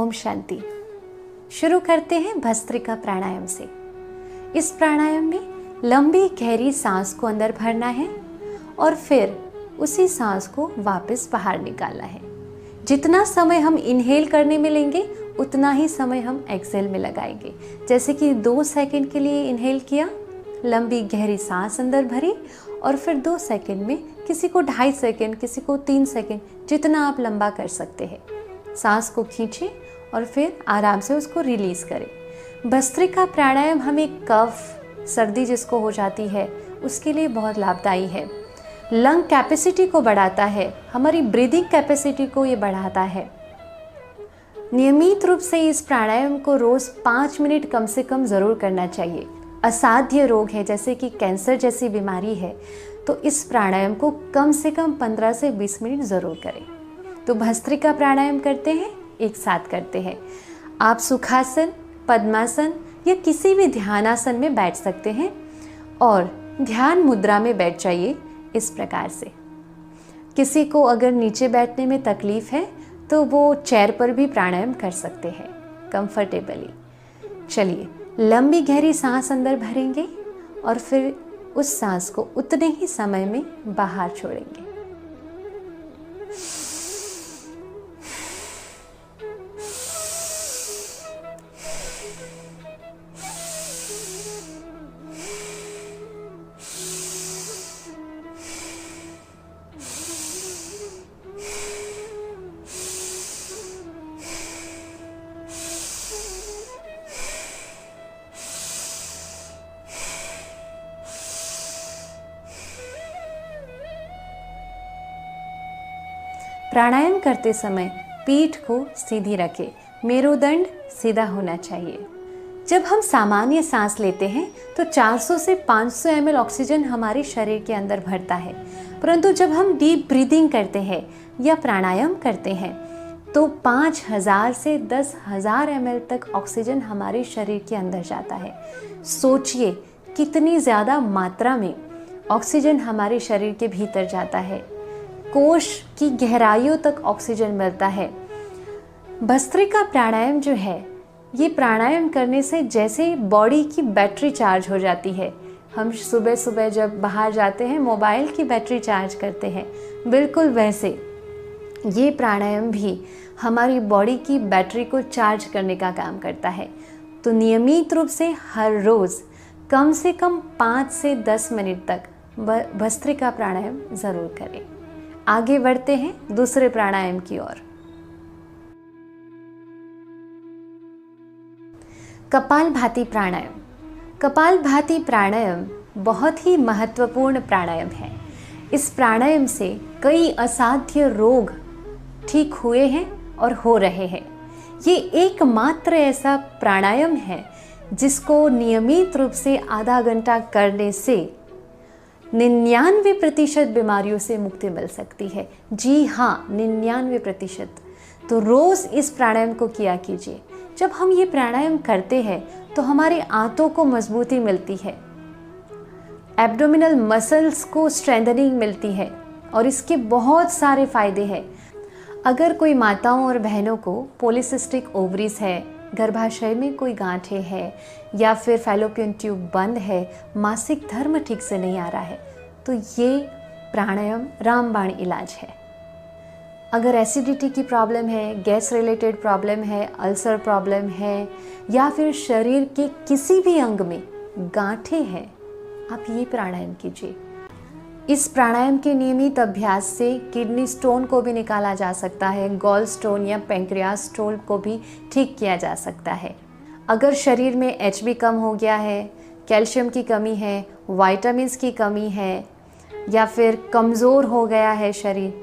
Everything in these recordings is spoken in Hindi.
ओम शांति। शुरू करते हैं भस्त्रिका प्राणायाम से। इस प्राणायाम में लंबी गहरी सांस को अंदर भरना है और फिर उसी सांस को वापस बाहर निकालना है। जितना समय हम इनहेल करने में लेंगे उतना ही समय हम एक्सेल में लगाएंगे। जैसे कि 2 सेकंड के लिए इनहेल किया, लंबी गहरी सांस अंदर भरी और फिर 2 सेकंड में, किसी को 2.5 सेकंड, किसी को 3 सेकंड, जितना आप लंबा कर सकते हैं, सांस को खींचें और फिर आराम से उसको रिलीज करें। भस्त्रिका प्राणायाम हमें कफ, सर्दी जिसको हो जाती है उसके लिए बहुत लाभदायी है। लंग कैपेसिटी को बढ़ाता है, हमारी ब्रीदिंग कैपेसिटी को ये बढ़ाता है। नियमित रूप से इस प्राणायाम को रोज 5 मिनट कम से कम ज़रूर करना चाहिए। असाध्य रोग है जैसे कि कैंसर जैसी बीमारी है तो इस प्राणायाम को कम से कम 15 से 20 मिनट ज़रूर करें। तो भस्त्रिका प्राणायाम करते हैं, एक साथ करते हैं। आप सुखासन, पद्मासन या किसी भी ध्यानासन में बैठ सकते हैं और ध्यान मुद्रा में बैठ जाइए इस प्रकार से। किसी को अगर नीचे बैठने में तकलीफ है तो वो चेयर पर भी प्राणायाम कर सकते हैं कंफर्टेबली। चलिए, लंबी गहरी सांस अंदर भरेंगे और फिर उस सांस को उतने ही समय में बाहर छोड़ेंगे। प्राणायाम करते समय पीठ को सीधी रखें, मेरुदंड सीधा होना चाहिए। जब हम सामान्य सांस लेते हैं तो 400 से 500 ml ऑक्सीजन हमारे शरीर के अंदर भरता है, परंतु जब हम डीप ब्रीदिंग करते हैं या प्राणायाम करते हैं तो 5000 से 10,000 ml तक ऑक्सीजन हमारे शरीर के अंदर जाता है। सोचिए कितनी ज़्यादा मात्रा में ऑक्सीजन हमारे शरीर के भीतर जाता है। कोश की गहराइयों तक ऑक्सीजन मिलता है। भस्त्रिका प्राणायाम जो है, ये प्राणायाम करने से जैसे बॉडी की बैटरी चार्ज हो जाती है। हम सुबह सुबह जब बाहर जाते हैं मोबाइल की बैटरी चार्ज करते हैं, बिल्कुल वैसे ये प्राणायाम भी हमारी बॉडी की बैटरी को चार्ज करने का काम करता है। तो नियमित रूप से हर रोज़ कम से कम 5 से 10 मिनट तक भस्त्रिका प्राणायाम ज़रूर करें। आगे बढ़ते हैं दूसरे प्राणायाम की ओर। कपालभाति प्राणायाम। कपालभाति प्राणायाम बहुत ही महत्वपूर्ण प्राणायाम है। इस प्राणायाम से कई असाध्य रोग ठीक हुए हैं और हो रहे हैं। ये एकमात्र ऐसा प्राणायाम है जिसको नियमित रूप से आधा घंटा करने से 99% बीमारियों से मुक्ति मिल सकती है। जी हाँ, 99%। तो रोज़ इस प्राणायाम को किया कीजिए। जब हम ये प्राणायाम करते हैं तो हमारे आंतों को मजबूती मिलती है, एब्डोमिनल मसल्स को स्ट्रेंथनिंग मिलती है और इसके बहुत सारे फायदे हैं। अगर कोई माताओं और बहनों को पॉलीसिस्टिक ओवरीज है, गर्भाशय में कोई गांठें है या फिर फैलोपियन ट्यूब बंद है, मासिक धर्म ठीक से नहीं आ रहा है, तो ये प्राणायाम रामबाण इलाज है। अगर एसिडिटी की प्रॉब्लम है, गैस रिलेटेड प्रॉब्लम है, अल्सर प्रॉब्लम है या फिर शरीर के किसी भी अंग में गांठें हैं, आप ये प्राणायाम कीजिए। इस प्राणायाम के नियमित अभ्यास से किडनी स्टोन को भी निकाला जा सकता है, गॉल स्टोन या पेंक्रियास स्टोन को भी ठीक किया जा सकता है। अगर शरीर में HB कम हो गया है, कैल्शियम की कमी है, विटामिन्स की कमी है या फिर कमज़ोर हो गया है शरीर,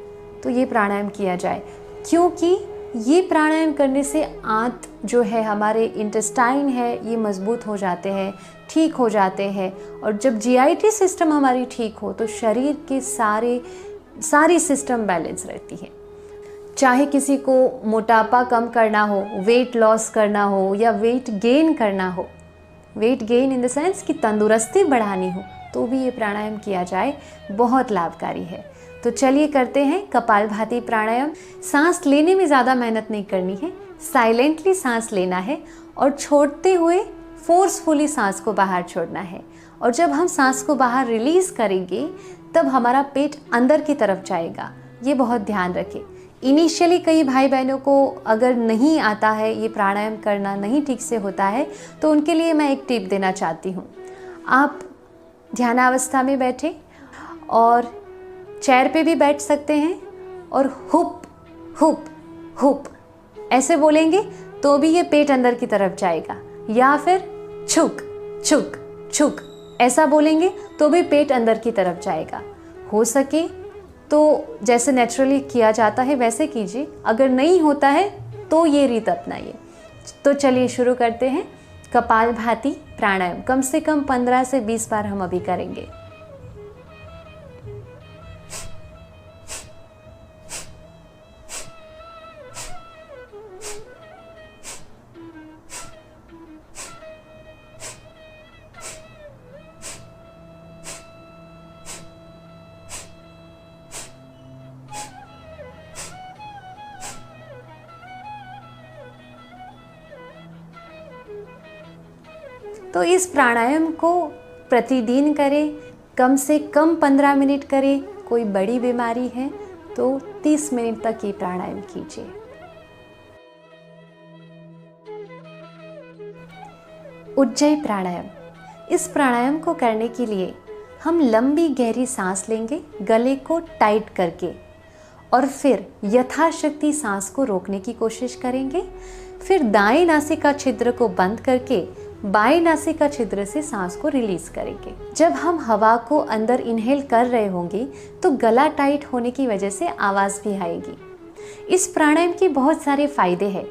तो ये प्राणायाम किया जाए, क्योंकि ये प्राणायाम करने से आंत जो है, हमारे इंटेस्टाइन है, ये मजबूत हो जाते हैं, ठीक हो जाते हैं। और जब GIT सिस्टम हमारी ठीक हो तो शरीर के सारी सिस्टम बैलेंस रहती है। चाहे किसी को मोटापा कम करना हो, वेट लॉस करना हो या वेट गेन करना हो, weight gain in the sense कि तंदुरुस्ती बढ़ानी हो, तो भी ये प्राणायाम किया जाए, बहुत लाभकारी है। तो चलिए करते हैं कपालभाति प्राणायाम। सांस लेने में ज़्यादा मेहनत नहीं करनी है, साइलेंटली सांस लेना है और छोड़ते हुए फोर्सफुली सांस को बाहर छोड़ना है। और जब हम सांस को बाहर रिलीज़ करेंगे तब हमारा पेट अंदर की तरफ जाएगा। ये बहुत ध्यान रखें। इनिशियली कई भाई बहनों को अगर नहीं आता है, ये प्राणायाम करना नहीं ठीक से होता है, तो उनके लिए मैं एक टिप देना चाहती हूँ। आप ध्यानावस्था में बैठे और चेयर पे भी बैठ सकते हैं और हुप हुप हुप ऐसे बोलेंगे तो भी ये पेट अंदर की तरफ जाएगा, या फिर छुक छुक छुक ऐसा बोलेंगे तो भी पेट अंदर की तरफ जाएगा। हो सके तो जैसे नेचुरली किया जाता है वैसे कीजिए, अगर नहीं होता है तो ये रीत अपनाइए। तो चलिए शुरू करते हैं। कपालभाति प्राणायाम कम से कम 15 से 20 बार हम अभी करेंगे। तो इस प्राणायाम को प्रतिदिन करें, कम से कम 15 मिनट करें। कोई बड़ी बीमारी है तो 30 मिनट तक ये प्राणायाम कीजिए। उज्जयी प्राणायाम, इस प्राणायाम को करने के लिए हम लंबी गहरी सांस लेंगे गले को टाइट करके, और फिर यथाशक्ति सांस को रोकने की कोशिश करेंगे। फिर दाएं नासिका छिद्र को बंद करके बाएं नासिका छिद्र से सांस को रिलीज करेंगे। जब हम हवा को अंदर इनहेल कर रहे होंगे तो गला टाइट होने की वजह से आवाज़ भी आएगी। इस प्राणायाम के बहुत सारे फायदे हैं।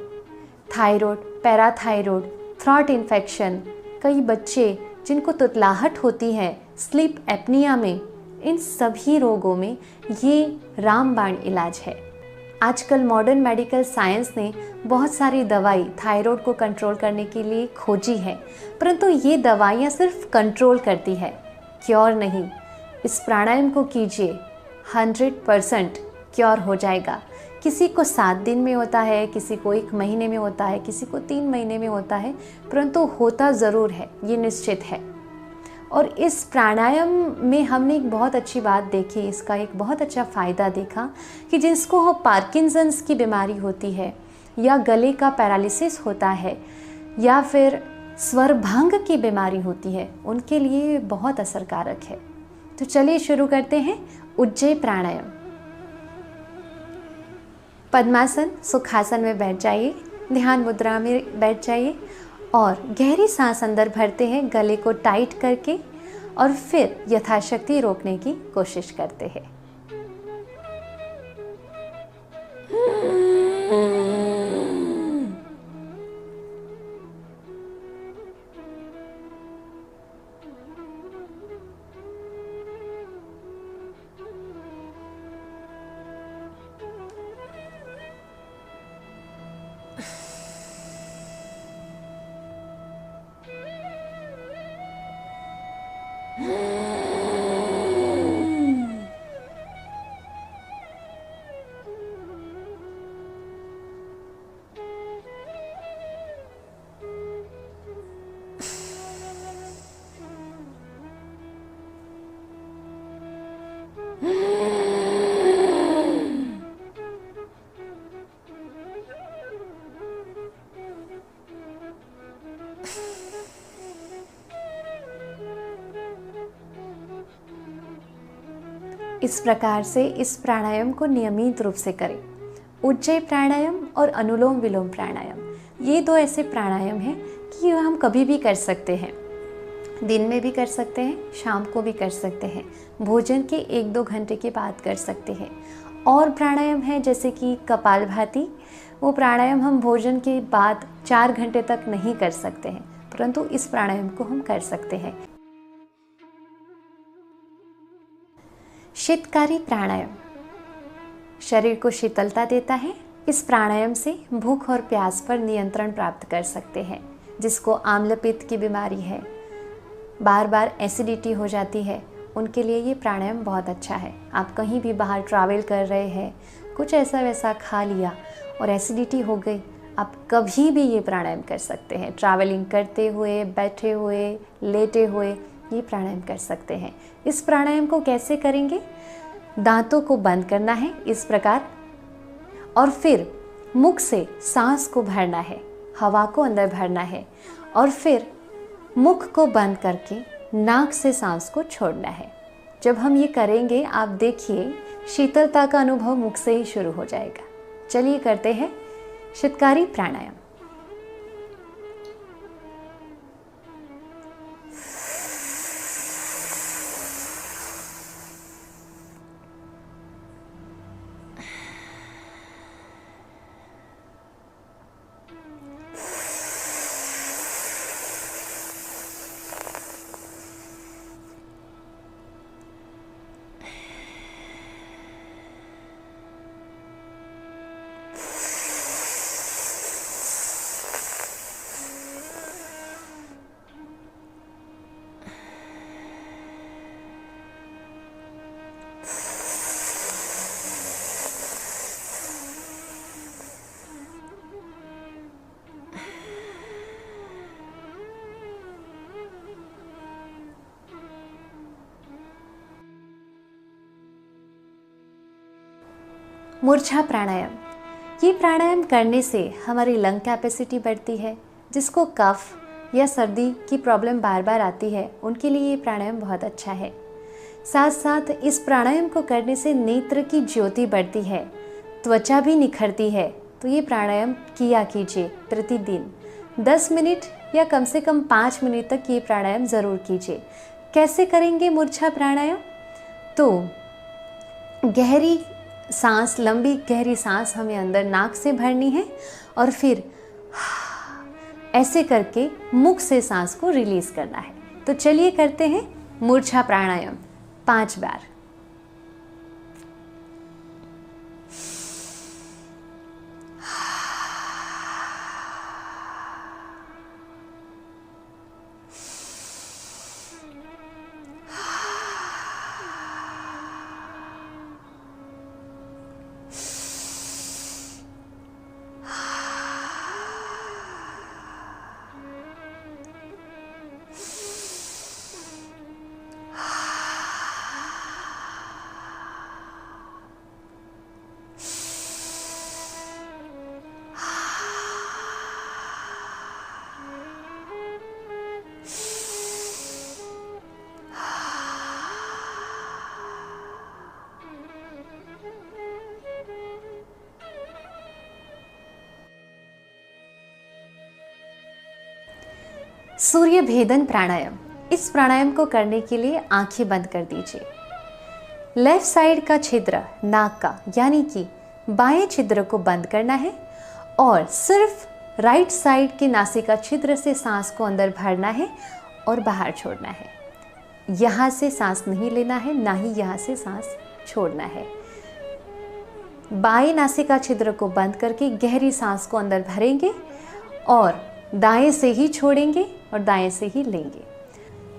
थायराइड, पैराथायराइड, थ्रोट इन्फेक्शन, कई बच्चे जिनको तुतलाहट होती है, स्लीप एपनिया में, इन सभी रोगों में ये रामबाण इलाज है। आजकल मॉडर्न मेडिकल साइंस ने बहुत सारी दवाई थायराइड को कंट्रोल करने के लिए खोजी है, परंतु ये दवाइयाँ सिर्फ कंट्रोल करती है, क्योर नहीं। इस प्राणायाम को कीजिए, 100% क्योर हो जाएगा। किसी को 7 दिन में होता है, किसी को 1 महीने में होता है, किसी को 3 महीने में होता है, परंतु होता ज़रूर है, ये निश्चित है। और इस प्राणायाम में हमने एक बहुत अच्छी बात देखी, इसका एक बहुत अच्छा फ़ायदा देखा कि जिसको हो पार्किंसंस की बीमारी होती है, या गले का पैरालिसिस होता है, या फिर स्वर भंग की बीमारी होती है, उनके लिए बहुत असरकारक है। तो चलिए शुरू करते हैं उज्जयी प्राणायाम। पद्मासन, सुखासन में बैठ जाइए, ध्यान मुद्रा में बैठ जाइए और गहरी सांस अंदर भरते हैं गले को टाइट करके, और फिर यथाशक्ति रोकने की कोशिश करते हैं। इस प्रकार से इस प्राणायाम को नियमित रूप से करें। उज्जयी प्राणायाम और अनुलोम विलोम प्राणायाम, ये 2 ऐसे प्राणायाम हैं कि हम कभी भी कर सकते हैं। दिन में भी कर सकते हैं, शाम को भी कर सकते हैं, भोजन के 1-2 घंटे के बाद कर सकते हैं। और प्राणायाम है जैसे कि कपालभाति, वो प्राणायाम हम भोजन के बाद 4 घंटे तक नहीं कर सकते हैं, परंतु इस प्राणायाम को हम कर सकते हैं। शीतकारी प्राणायाम शरीर को शीतलता देता है। इस प्राणायाम से भूख और प्यास पर नियंत्रण प्राप्त कर सकते हैं। जिसको आम्लपित्त की बीमारी है, बार बार एसिडिटी हो जाती है, उनके लिए ये प्राणायाम बहुत अच्छा है। आप कहीं भी बाहर ट्रैवल कर रहे हैं, कुछ ऐसा वैसा खा लिया और एसिडिटी हो गई, आप कभी भी ये प्राणायाम कर सकते हैं, ट्रैवलिंग करते हुए, बैठे हुए, लेटे हुए ये प्राणायाम कर सकते हैं। इस प्राणायाम को कैसे करेंगे? दांतों को बंद करना है इस प्रकार, और फिर मुख से सांस को भरना है, हवा को अंदर भरना है, और फिर मुख को बंद करके नाक से सांस को छोड़ना है। जब हम ये करेंगे आप देखिए शीतलता का अनुभव मुख से ही शुरू हो जाएगा। चलिए करते हैं शीतकारी प्राणायाम। मूर्छा प्राणायाम। ये प्राणायाम करने से हमारी लंग कैपेसिटी बढ़ती है। जिसको कफ या सर्दी की प्रॉब्लम बार बार आती है उनके लिए ये प्राणायाम बहुत अच्छा है। साथ साथ इस प्राणायाम को करने से नेत्र की ज्योति बढ़ती है, त्वचा भी निखरती है। तो ये प्राणायाम किया कीजिए प्रतिदिन 10 मिनट या कम से कम 5 मिनट तक ये प्राणायाम ज़रूर कीजिए। कैसे करेंगे मूर्छा प्राणायाम? तो गहरी सांस, लंबी गहरी सांस हमें अंदर नाक से भरनी है और फिर ऐसे करके मुख से सांस को रिलीज करना है। तो चलिए करते हैं मूर्छा प्राणायाम 5 बार। सूर्य भेदन प्राणायाम। इस प्राणायाम को करने के लिए आंखें बंद कर दीजिए। लेफ्ट साइड का छिद्र नाक का यानी कि बाएं छिद्र को बंद करना है और सिर्फ राइट साइड के नासिका छिद्र से सांस को अंदर भरना है और बाहर छोड़ना है। यहाँ से सांस नहीं लेना है, ना ही यहाँ से सांस छोड़ना है। बाएं नासिका छिद्र को बंद करके गहरी सांस को अंदर भरेंगे और दाएं से ही छोड़ेंगे और दाएं से ही लेंगे।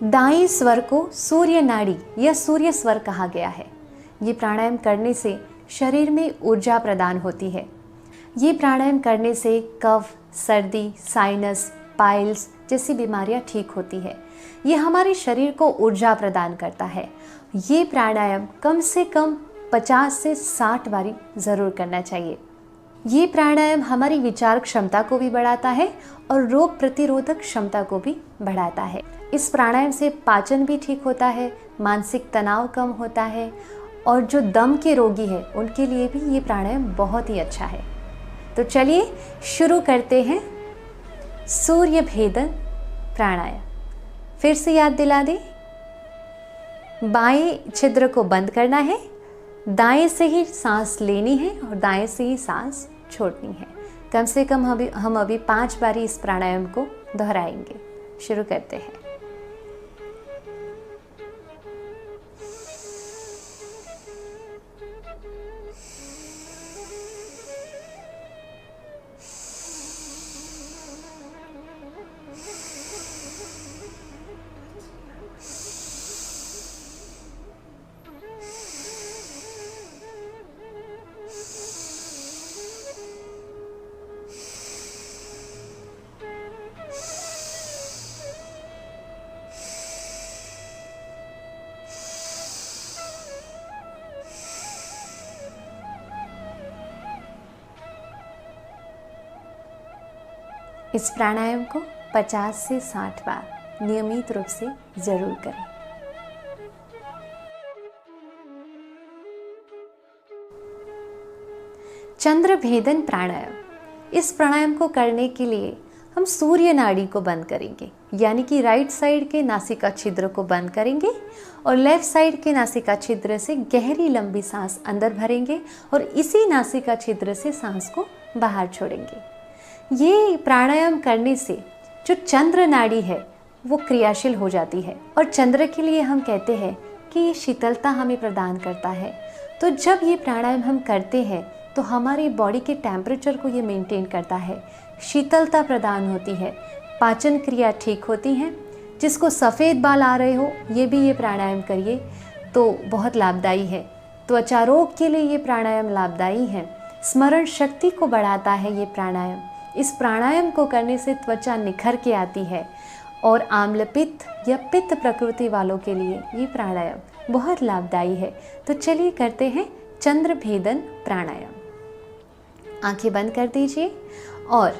दाएं स्वर को सूर्य नाड़ी या सूर्य स्वर कहा गया है। ये प्राणायाम करने से शरीर में ऊर्जा प्रदान होती है। ये प्राणायाम करने से कफ, सर्दी, साइनस, पाइल्स जैसी बीमारियां ठीक होती है। ये हमारे शरीर को ऊर्जा प्रदान करता है। ये प्राणायाम कम से कम 50 से 60 बारी ज़रूर करना चाहिए। ये प्राणायाम हमारी विचार क्षमता को भी बढ़ाता है और रोग प्रतिरोधक क्षमता को भी बढ़ाता है। इस प्राणायाम से पाचन भी ठीक होता है, मानसिक तनाव कम होता है और जो दम के रोगी हैं उनके लिए भी ये प्राणायाम बहुत ही अच्छा है। तो चलिए शुरू करते हैं सूर्य भेदन प्राणायाम। फिर से याद दिला दें, बाएं छिद्र को बंद करना है, दाएं से ही सांस लेनी है और दाएं से ही सांस छोड़नी है। कम से कम हम अभी 5 बारी इस प्राणायाम को दोहराएंगे। शुरू करते हैं। इस प्राणायाम को 50 से 60 बार नियमित रूप से ज़रूर करें। चंद्र भेदन प्राणायाम। इस प्राणायाम को करने के लिए हम सूर्य नाड़ी को बंद करेंगे, यानी कि राइट साइड के नासिका छिद्र को बंद करेंगे और लेफ्ट साइड के नासिका छिद्र से गहरी लंबी सांस अंदर भरेंगे और इसी नासिका छिद्र से सांस को बाहर छोड़ेंगे। ये प्राणायाम करने से जो चंद्र नाड़ी है वो क्रियाशील हो जाती है और चंद्र के लिए हम कहते हैं कि ये शीतलता हमें प्रदान करता है। तो जब ये प्राणायाम हम करते हैं तो हमारी बॉडी के टेम्परेचर को ये मेंटेन करता है, शीतलता प्रदान होती है, पाचन क्रिया ठीक होती है। जिसको सफ़ेद बाल आ रहे हो ये भी ये प्राणायाम करिए तो बहुत लाभदायी है। त्वचा रोग के लिए ये प्राणायाम लाभदायी है। स्मरण शक्ति को बढ़ाता है ये प्राणायाम। इस प्राणायाम को करने से त्वचा निखर के आती है और आम्ल पित्त या पित्त प्रकृति वालों के लिए ये प्राणायाम बहुत लाभदायी है। तो चलिए करते हैं चंद्र भेदन प्राणायाम। आंखें बंद कर दीजिए और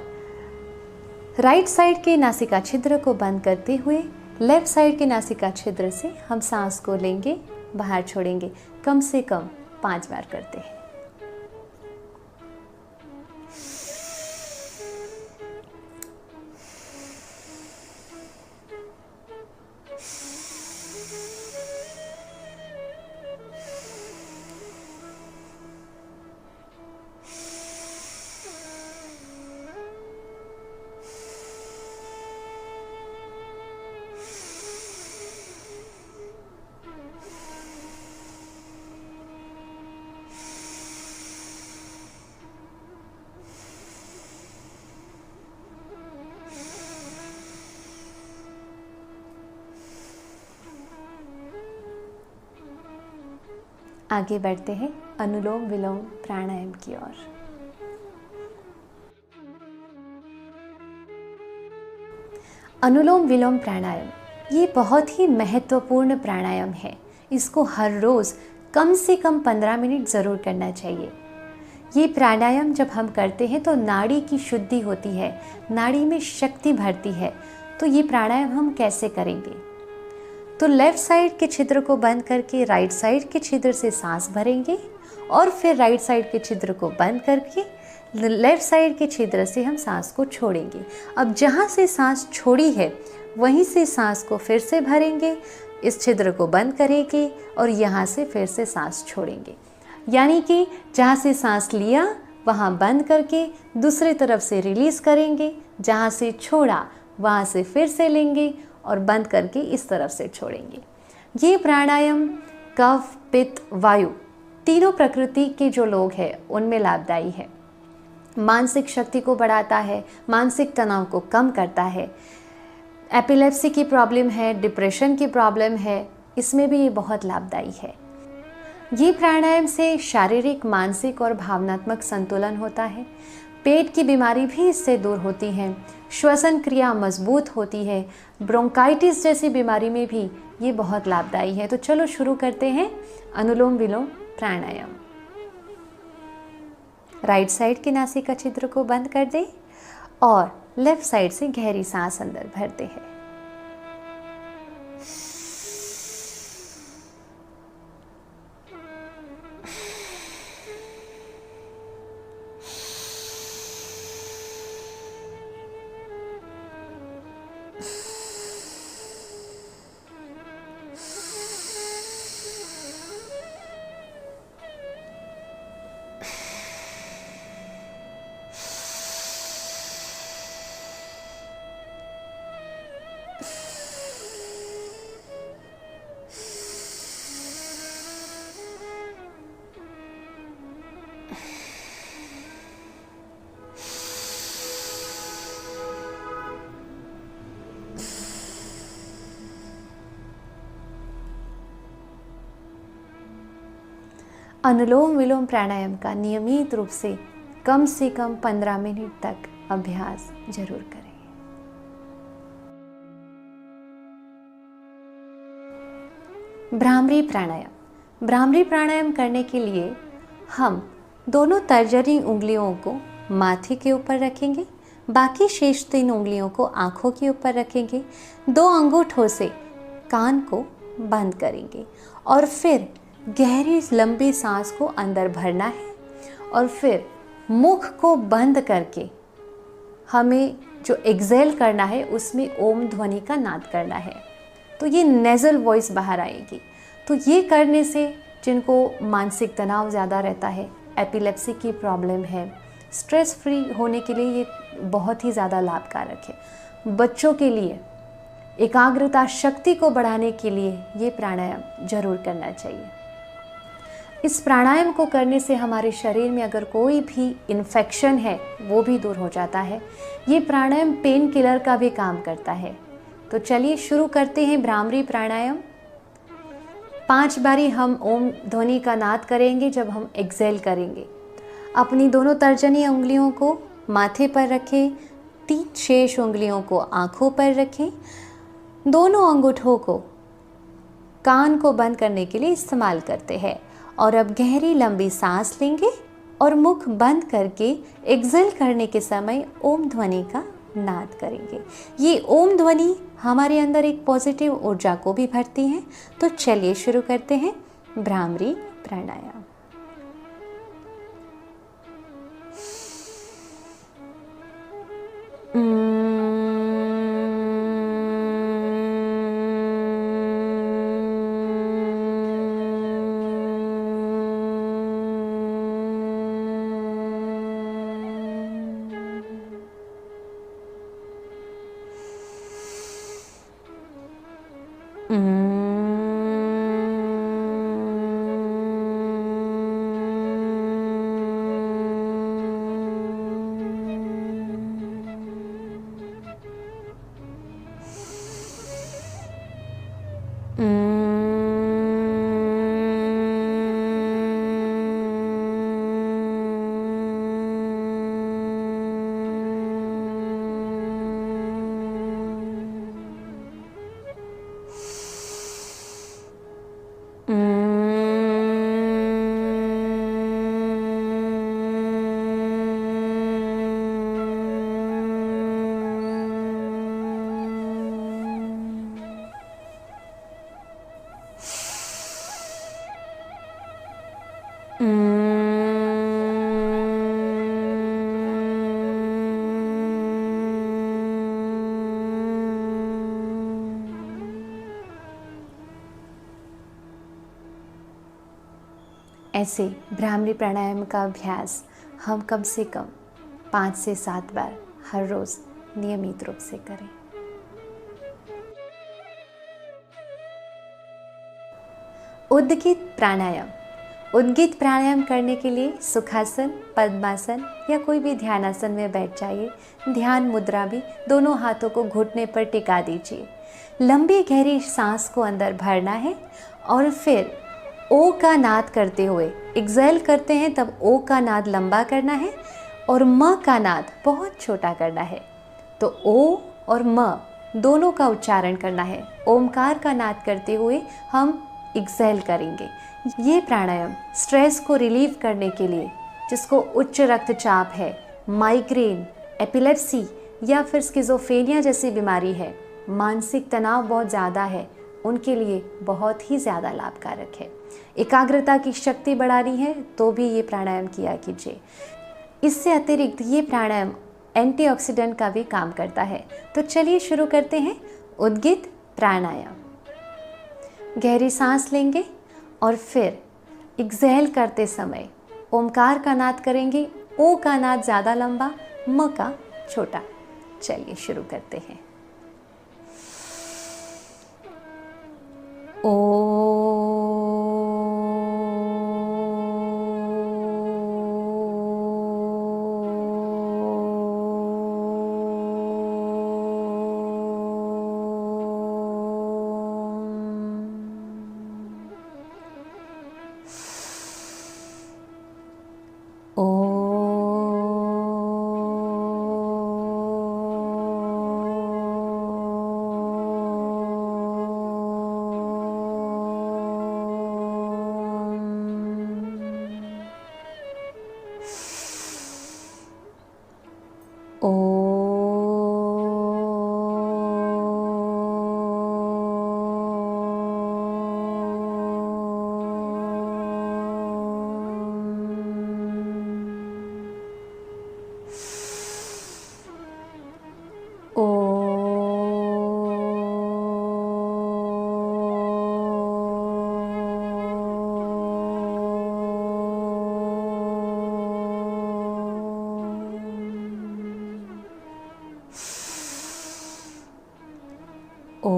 राइट साइड के नासिका छिद्र को बंद करते हुए लेफ्ट साइड के नासिका छिद्र से हम सांस को लेंगे, बाहर छोड़ेंगे। कम से कम 5 बार करते हैं। आगे बढ़ते हैं अनुलोम विलोम प्राणायाम की ओर। अनुलोम विलोम प्राणायाम ये बहुत ही महत्वपूर्ण प्राणायाम है। इसको हर रोज़ कम से कम 15 मिनट ज़रूर करना चाहिए। ये प्राणायाम जब हम करते हैं तो नाड़ी की शुद्धि होती है, नाड़ी में शक्ति भरती है। तो ये प्राणायाम हम कैसे करेंगे? तो लेफ़्ट साइड के छिद्र को बंद करके राइट साइड के छिद्र से सांस भरेंगे और फिर राइट साइड के छिद्र को बंद करके लेफ़्ट साइड के छिद्र से हम सांस को छोड़ेंगे। अब जहाँ से सांस छोड़ी है वहीं से सांस को फिर से भरेंगे, इस छिद्र को बंद करेंगे और यहाँ से फिर से सांस छोड़ेंगे। यानी कि जहाँ से सांस लिया वहाँ बंद करके दूसरी तरफ से रिलीज़ करेंगे, जहाँ से छोड़ा वहाँ से फिर से लेंगे और बंद करके इस तरफ से छोड़ेंगे। ये प्राणायाम कफ, पित्त, वायु तीनों प्रकृति के जो लोग हैं उनमें लाभदायी है। मानसिक शक्ति को बढ़ाता है, मानसिक तनाव को कम करता है। एपिलेप्सी की प्रॉब्लम है, डिप्रेशन की प्रॉब्लम है, इसमें भी ये बहुत लाभदायी है। ये प्राणायाम से शारीरिक, मानसिक और भावनात्मक संतुलन होता है। पेट की बीमारी भी इससे दूर होती है। श्वसन क्रिया मजबूत होती है। ब्रोंकाइटिस जैसी बीमारी में भी ये बहुत लाभदायी है। तो चलो शुरू करते हैं अनुलोम विलोम प्राणायाम। राइट साइड के नासिका छिद्र को बंद कर दें और लेफ्ट साइड से गहरी सांस अंदर भरते हैं। अनुलोम विलोम प्राणायाम का नियमित रूप से कम 15 मिनट तक अभ्यास जरूर करें। भ्रामरी प्राणायाम। भ्रामरी प्राणायाम करने के लिए हम दोनों तर्जनी उंगलियों को माथे के ऊपर रखेंगे, बाकी शेष 3 उंगलियों को आँखों के ऊपर रखेंगे। 2 अंगूठों से कान को बंद करेंगे और फिर गहरी लंबी सांस को अंदर भरना है और फिर मुख को बंद करके हमें जो एक्सेल करना है उसमें ओम ध्वनि का नाद करना है। तो ये नेज़ल वॉइस बाहर आएगी। तो ये करने से जिनको मानसिक तनाव ज़्यादा रहता है, एपिलेप्सी की प्रॉब्लम है, स्ट्रेस फ्री होने के लिए ये बहुत ही ज़्यादा लाभकारक है। बच्चों के लिए एकाग्रता शक्ति को बढ़ाने के लिए ये प्राणायाम जरूर करना चाहिए। इस प्राणायाम को करने से हमारे शरीर में अगर कोई भी इन्फेक्शन है वो भी दूर हो जाता है। ये प्राणायाम पेन किलर का भी काम करता है। तो चलिए शुरू करते हैं भ्रामरी प्राणायाम। 5 बारी हम ओम ध्वनि का नाद करेंगे जब हम एक्सेल करेंगे। अपनी दोनों तर्जनी उंगलियों को माथे पर रखें, 3 शेष उंगलियों को आँखों पर रखें, दोनों अंगूठों को कान को बंद करने के लिए इस्तेमाल करते हैं। और अब गहरी लंबी सांस लेंगे और मुख बंद करके एक्सेल करने के समय ओम ध्वनि का नाद करेंगे। ये ओम ध्वनि हमारे अंदर एक पॉजिटिव ऊर्जा को भी भरती है। तो चलिए शुरू करते हैं भ्रामरी प्राणायाम। ऐसे भ्रामरी प्राणायाम का अभ्यास हम कम से कम 5 से 7 बार हर रोज़ नियमित रूप से करें। उद्गीत प्राणायाम। उद्गीत प्राणायाम करने के लिए सुखासन, पद्मासन या कोई भी ध्यानासन में बैठ जाइए। ध्यान मुद्रा भी दोनों हाथों को घुटने पर टिका दीजिए। लंबी गहरी सांस को अंदर भरना है और फिर ओ का नाद करते हुए एक्सेल करते हैं, तब ओ का नाद लंबा करना है और म का नाद बहुत छोटा करना है। तो ओ और म दोनों का उच्चारण करना है। ओमकार का नाद करते हुए हम एक्सेल करेंगे। ये प्राणायाम स्ट्रेस को रिलीव करने के लिए, जिसको उच्च रक्तचाप है, माइग्रेन, एपिलेप्सी या फिर स्किज़ोफ्रेनिया जैसी बीमारी है, मानसिक तनाव बहुत ज़्यादा है, उनके लिए बहुत ही ज़्यादा लाभकारक है। एकाग्रता की शक्ति बढ़ानी है तो भी ये प्राणायाम किया कीजिए। इससे अतिरिक्त ये प्राणायाम एंटीऑक्सीडेंट का भी काम करता है। तो चलिए शुरू करते हैं उद्गीत प्राणायाम। गहरी सांस लेंगे और फिर एक्सेल करते समय ओमकार का नाद करेंगे। ओ का नाद ज़्यादा लंबा, म का छोटा। चलिए शुरू करते हैं। ओ जब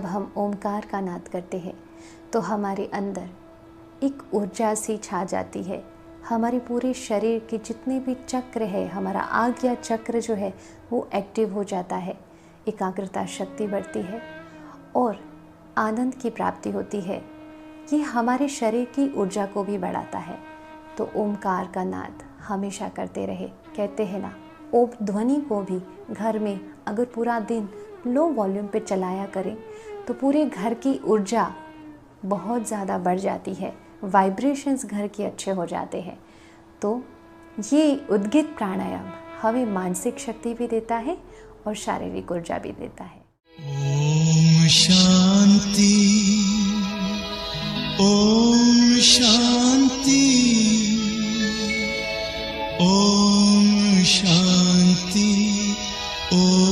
हम ओमकार का नाद करते हैं तो हमारे अंदर एक ऊर्जा सी छा जाती है। हमारे पूरे शरीर के जितने भी चक्र है, हमारा आज्ञा चक्र जो है वो एक्टिव हो जाता है, एकाग्रता शक्ति बढ़ती है और आनंद की प्राप्ति होती है। ये हमारे शरीर की ऊर्जा को भी बढ़ाता है। तो ओमकार का नाद हमेशा करते रहे। कहते हैं ना, ओम ध्वनि को भी घर में अगर पूरा दिन लो वॉल्यूम पे चलाया करें तो पूरे घर की ऊर्जा बहुत ज़्यादा बढ़ जाती है, वाइब्रेशंस घर के अच्छे हो जाते हैं। तो ये उद्गित प्राणायाम हमें मानसिक शक्ति भी देता है और शारीरिक ऊर्जा भी देता है। ओम शांति, ओम शांति, ओम शांति, ओम